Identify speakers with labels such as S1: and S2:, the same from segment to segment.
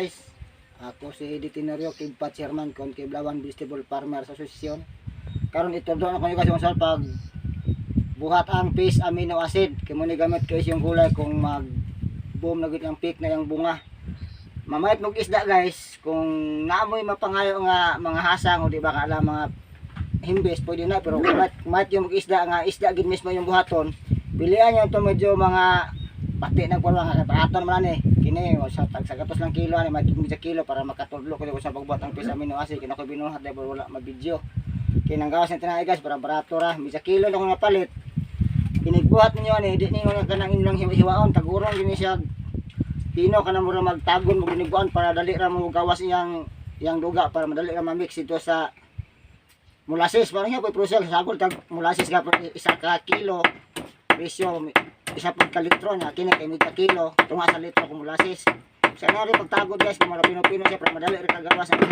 S1: guys. Ako si Eddie Tenorio, Kigpa Chairman kon Kiblawan Vegetable Farmers Association. Karon ito doon ako yung kasi pag buhat ang fish amino acid. Kimo ni gamit kayo yung gulay kung mag boom na gid ang peak na yung bunga. Mamayat mong isda guys, kung naamoy mapangayo nga mga hasang o di ba kala mga himbis pwede na, pero mayat yung isda nga isda gid mismo yung buhaton. Pilihan nyo ito medyo mga pati ng kulwa nga kataraton man ni. Kini sa tagatos lang kilo ani magiging sa kilo para makatudlo ko sa pagbuhat ang fish amino acid. Kina ko binuhat dahil wala mag-video. Kinang gawas na tinay guys para barato ra. Misa kilo na ko napalit. Kinigbuhat ninyo ani, di ninyo nga kanang inyong hiwaon tagurong gini siya. Pino ka na mura magtagon mo ginigbuan para dali ra mo gawas iyang duga para madali ra ma-mix ito sa molasses. Parang nga po i-process sagol tag molasses ka isa ka kilo presyo isa pag kalitro na kini kay media kilo tunga sa litro kung molasses. Sa nga rin pagtagod guys kung mara pino-pino siya para madali ra kagawas ang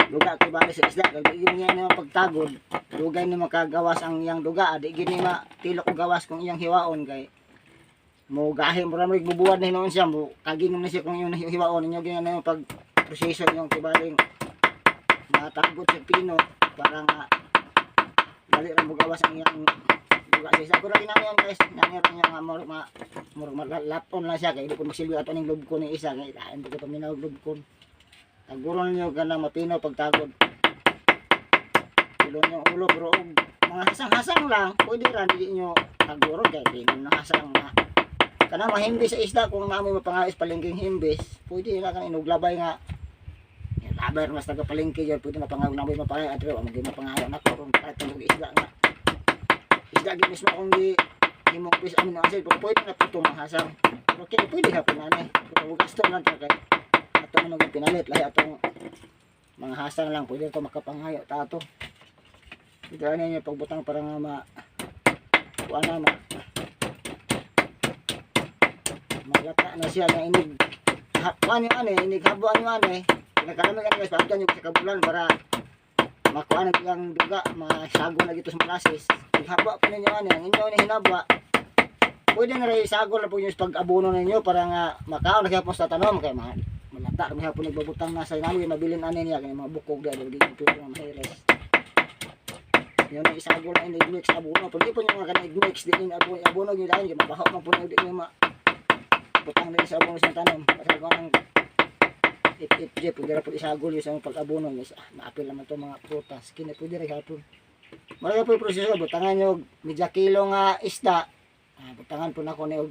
S1: duga kay bali sa isda kay di niya na pagtagod dugay ni makagawas ang iyang duga di gini matilok og gawas kung iyang hiwaon kay mo gahi mo ra magbubuwad na hinuon siya mo kaginom na siya kung iyong hiwaon ninyo gina na pag proseso yung kibaling matagod sa pino para nga dali ra mo gawas ang iyang duga siya ko ra ginamit guys nangyar niya nga lapon lang siya kay di ko magsilbi ato ning lubkon ni isa kay daan ko paminaw lubkon taguron niyo ganang mapino pagtagod ilon yung ulo pero mga hasang-hasang lang pwede ra di nyo taguron kay pinon na hasang na kanang mahimbis sa isda kung namoy mapangayos palengking himbis pwede na kan inuglabay nga labay mas taga palengke diyan pwede mapangaw namoy mapangay adre wa magay mapangaw na kung katong isda nga isda gid mismo kung di himong fish amino acid pwede na putong mahasang pero kaya pwede hapon ani pero gasto lang ta kay ato na pinalit lahi atong mga hasang lang pwede ito makapangayo ta ato ito ano niya pagbutang para nga kuha na malata na siya na inig kuha nyo ano inig habuan nyo ano pinagkalamig ano guys pagkan nyo sa kabulan para makuha na yung duga masago na dito sa molasses ihabwa po ninyo ano ang inyo na hinabwa pwede na rin isago na po nyo sa pag-abuno ninyo para nga makaon na kaya po sa tanom kaya malata kami hapon nagbabutang nasa inami mabilin anin niya kaya mga bukog dahil hindi nyo pwede nga mahires yun ang isago na inig-mix abuno pag di po nyo mga ka-inig-mix di nyo abuno nyo dahil mabaho man po nyo di nyo butang na sa abuno sa tanom kasi kung ang ip-ip pwede rin po isago nyo sa pag-abuno maapil naman ito mga prutas kina pwede rin hapon marami po yung proseso butangan nyo medya kilo nga isda butangan po na ko na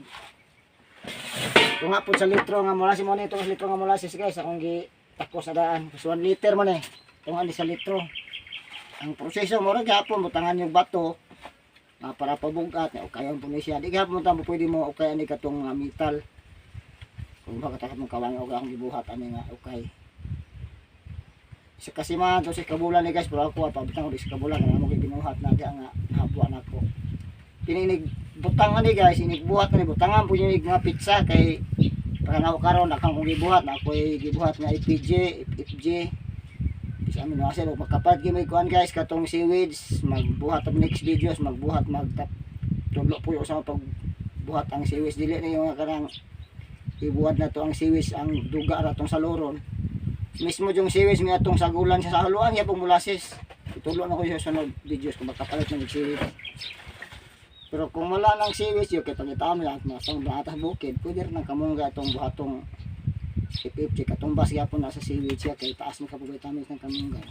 S1: kung nga po sa litro nga molasses mo na itong litro nga molasses guys akong gitakos na daan kasi 1 liter mo na itong ali sa litro ang proseso mo rin gapon butangan yung bato para pabugat o kaya po na siya di gapon mo pwede mo o kaya ni katong metal kung baka mong kawang o akong gibuhat ani nga okay sa kasi man to sa kabulan ni guys pero ako pabutang ko sa kabulan nga mo gibinuhat na nga habwa na ko kininig butangan ni guys inigbuhat ni butangan po yung nga pizza kay para na karon nakang kong gibuhat na ako gibuhat nga FJ sa amin wala sila magkapat gimay kuan guys katong seaweeds magbuhat ang next videos magbuhat tudlo po yung sa pagbuhat ang seaweeds dili na yung karang ibuhat na to ang seaweeds ang duga ra tong saluron mismo yung seaweeds mi atong sagulan sa haluan ya pong molasses itulo na ko sa sunod videos kung magkapalit ng seaweeds pero kung wala nang seaweeds yung kitang lang masang batas bukid pwede rin ang kamungga itong buhatong ip-ip katumbas yapon na sa seaweeds siya kay taas ng kapugatamins ng kamungga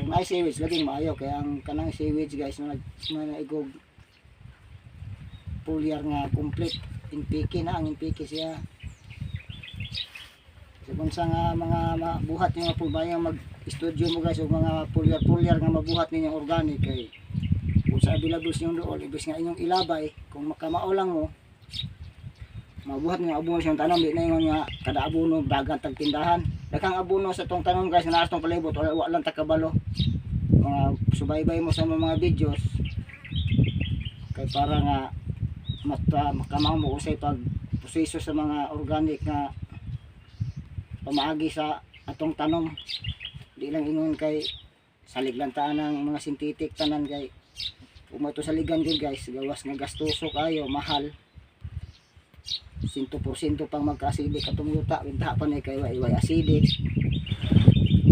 S1: yung ay seaweeds laging maayo kaya ang kanang seaweeds guys na naigog pulyar nga complete impiki na ang impiki siya so kung sa nga mga buhat nyo pulbayang mag-studio mo guys o mga pulyar nga mabuhat ninyong organic kay kung sa abilabos yung doon ibig nga inyong ilabay kung makamao lang mo mabuhat nga abuno siyang tanom di na yung nga kada abuno dagan tagtindahan dakang abuno sa tong tanom guys na tong palibot wala lang takabalo mga subaybay mo sa mga videos kay para nga makamao mo usay pag proseso sa mga organic nga pamaagi sa atong tanom di lang ingon kay saliglantaan ng mga synthetic tanan kay kung ito saligan din guys gawas nga gastuso kayo mahal 100% pang magka-acidic atong yuta, bintaha pa ni kay way acidic.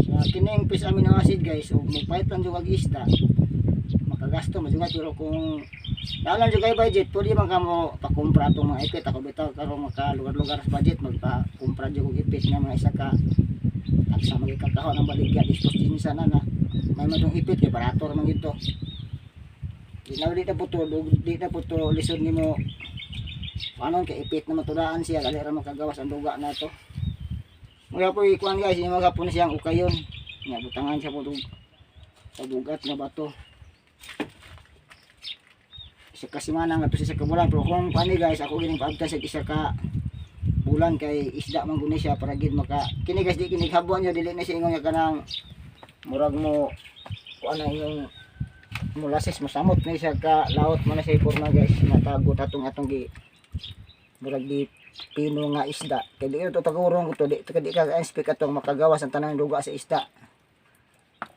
S1: Sa kining fish amino acid guys, ug mupaitan jud og isda, makagasto majugat, pero kung dalan jud kay budget, pwede man ka mo pakumpra atong mga ipit. Ako bitaw karon maka lugar-lugar sa budget, magpa-kumpra jud og ipit nga mga isa ka sa magkakahon ng baligya, dispos din sana na may madong ipit kay barato man gito. Di na po to lisod nimo paano kay ipit na matudaan siya, dali ra makagawas ang duga na to. Mga po ikuan guys, yung mga po na siyang ukayon nga butangan siya po sa bugat nga bato. Isa ka semana nga to sa kabulan, pero kung pani guys, ako gining paabta sa isa ka bulan kay isda man guni siya para gid maka kini guys, di kini habuan niya, dili na siya ingon nga kanang murag mo kuan na yung mulasis mo samot na siya ka laot man na siya porma guys, natagot atong gi murag di pino nga isda. Kaya di ito tagurong ito, di ka inspect atong makagawas ang tanang duga sa isda.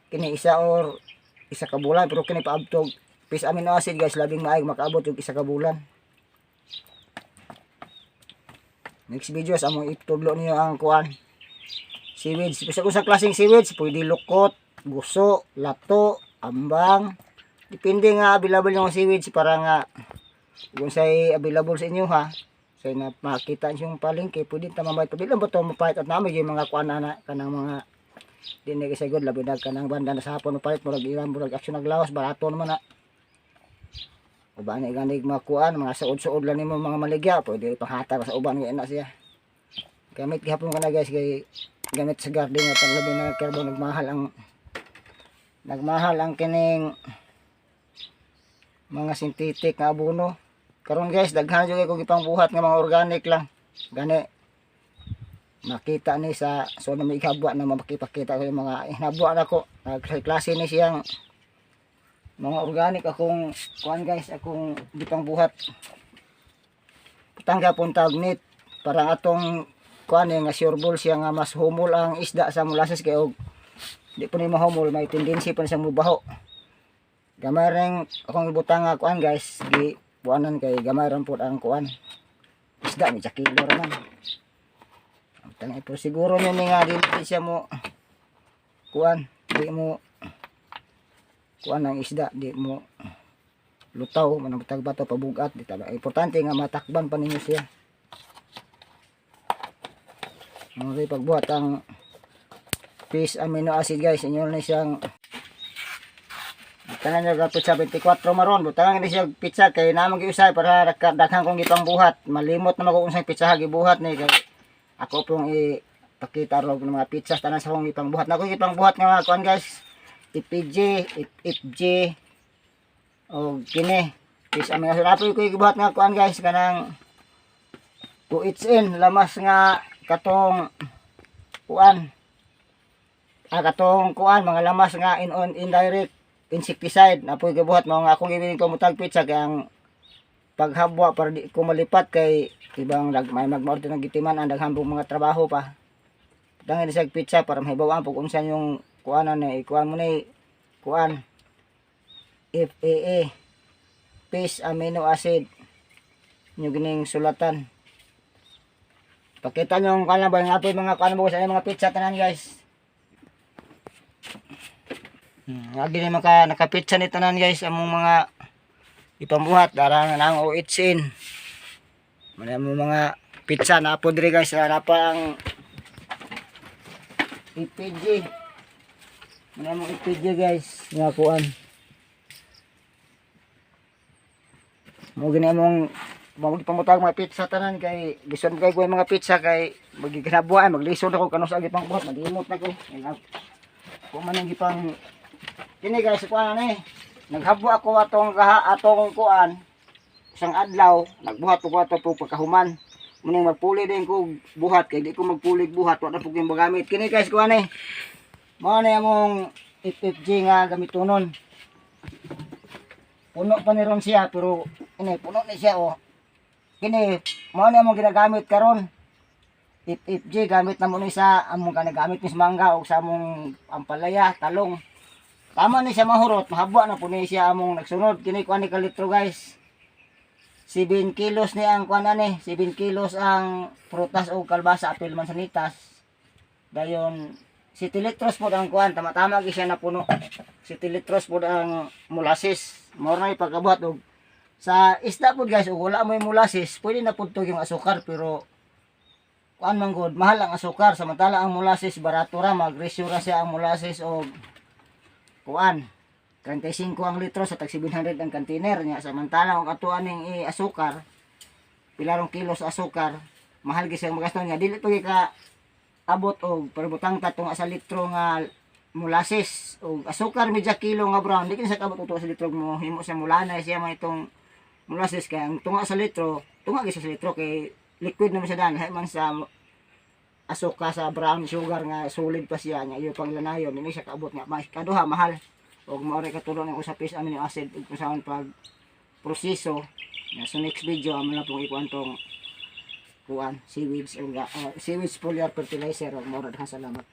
S1: Kini isa or isa ka bulan, pero kini paabtog fish amino acid guys, labing maayog makaabot yung isa ka bulan. Next video sa among itudlo niyo ang kuan seaweeds. Sa klaseng seaweeds, pwede lukot, guso, lato, ambang, depende nga available yung seaweeds para nga kung say available sa inyo ha. Say na makita yung palengke, pwede ta mamay pwede lang ba to mapait at namin yung mga kuan na kanang mga dinhi kasi good labi dag kanang banda na sa hapon mapait murag iram murag action naglawas barato naman na. Uban ni ganig mga kuan, mga suod-suod lang nimo mga maligya, pwede panghatag sa uban nga ina siya. Gamit gihapon kana guys kay gamit sa garden at labi na karbo nagmahal ang kining mga synthetic nga abono. Karon guys, daghan jud ko gipang buhat nga mga organic lang. Gani makita ni sa so na may habwa na makipakita ko yung mga hinabwa nako. Klase ni siyang mga organic akong kuan guys, akong gipang buhat. Putangga pun tagnit para atong kuan nga sure ball siya nga mas humol ang isda sa molasses kay og di po ni mahumol, may tendency pa siyang mubaho. Gamay ring akong ibutang nga kuan guys, gi buanan kay gamay ran pud ang kuan isda ni kilo raman. Tang ito siguro ni nga dili siya mo kuan, di mo kuan ang isda, di mo lutaw man butag bato pabugat di tala. Importante nga matakban pa ninyo siya. Mga pagbuhat ang fish amino acid guys, inyo na siyang tanan nga pizza 24 maron, butangan ni siya pizza kay namang giusay para daghang kong gipang buhat. Malimot na mako unsay pizza gibuhat ni kay ako pong ipakita ro ng mga pizza tanan sa kong gipang buhat. Nako gipang buhat nga kuan guys, FPG o kini fish amino acid. Apoy ko gibuhat nga kuan guys kanang 2HN lamas nga katong kuan katong kuan mga lamas nga indirect insecticide na po gibuhat mo nga akong gibiling ko mutag pizza kay ang paghabwa para di ko malipat kay ibang may magmaorder ng gitiman ang daghang mga trabaho pa. Dangin sa pizza para mahibawan pug unsan yung kuanan ni kuan mo ni kuan FAA fish amino acid nyo gining sulatan. Pakita nyo kung kailan ba yung apoy mga kuan mo sa mga pizza tanan guys. Lagi ni nakapitsa ni tanan guys among mga ipambuhat darang nang OHN. Mana mo mga pizza na po diri guys, na pa ang IPG. Mana mo IPG guys, nga kuan. Mo gini among pamutag mga pizza tanan kay gison kay ko mga pizza kay magiginabuan maglisod ako kanus agi pangbuhat magimot na ko. Kung man ang gipang kini guys kuan ani naghabwa ako atong kuan isang adlaw nagbuhat ko ato po pagkahuman muning magpuli din ko buhat kay di ko magpulig buhat wala po kong magamit. Kini guys kuan ani mao na among FFG nga gamitonon, puno pa ni ron siya pero ini puno ni siya oh. Kini mao na among ginagamit karon FFG, gamit na mo ni sa among kanagamit ni sa mangga o sa among ampalaya talong. Tama ni siya mahurot, mahabwa na po ni siya among nagsunod. Kini kuan ni kalitro guys. 7 kilos ni ang kuan ani, 7 kilos ang prutas o kalbasa, apil mansanitas. Dayon 7 litros po ang kuan, tama-tama gi siya na puno. 7 litros po ang molasses. Mao na ipagkabuhat og sa isda po guys, ug wala mo yung molasses, pwede na pud yung asukar pero kuan man gud, mahal ang asukar samantala ang molasses barato ra, magresyo ra siya ang molasses og kuan 35 ang litro sa tag 700 ang container niya samantala kung atuan ning asukar pilarong kilos asukar mahal gyud siyang magastos niya dili to ka abot og perbutang tatong sa litro nga molasses og asukar medya kilo nga brown di kini sa abot og sa litro mo himo sa mulana siya man itong molasses kay ang tunga sa litro gyud sa litro kay liquid naman siya dan hay man sa asukar sa brown sugar nga solid pa siya nya iyo panglanayon dili siya kaabot nga kaduha mahal og mao ray katulong ang usapis amino acid ug kusaon pag proseso na sa next video amo na pong ikuan tong kuan seaweeds ug seaweeds foliar fertilizer ug mao ra salamat.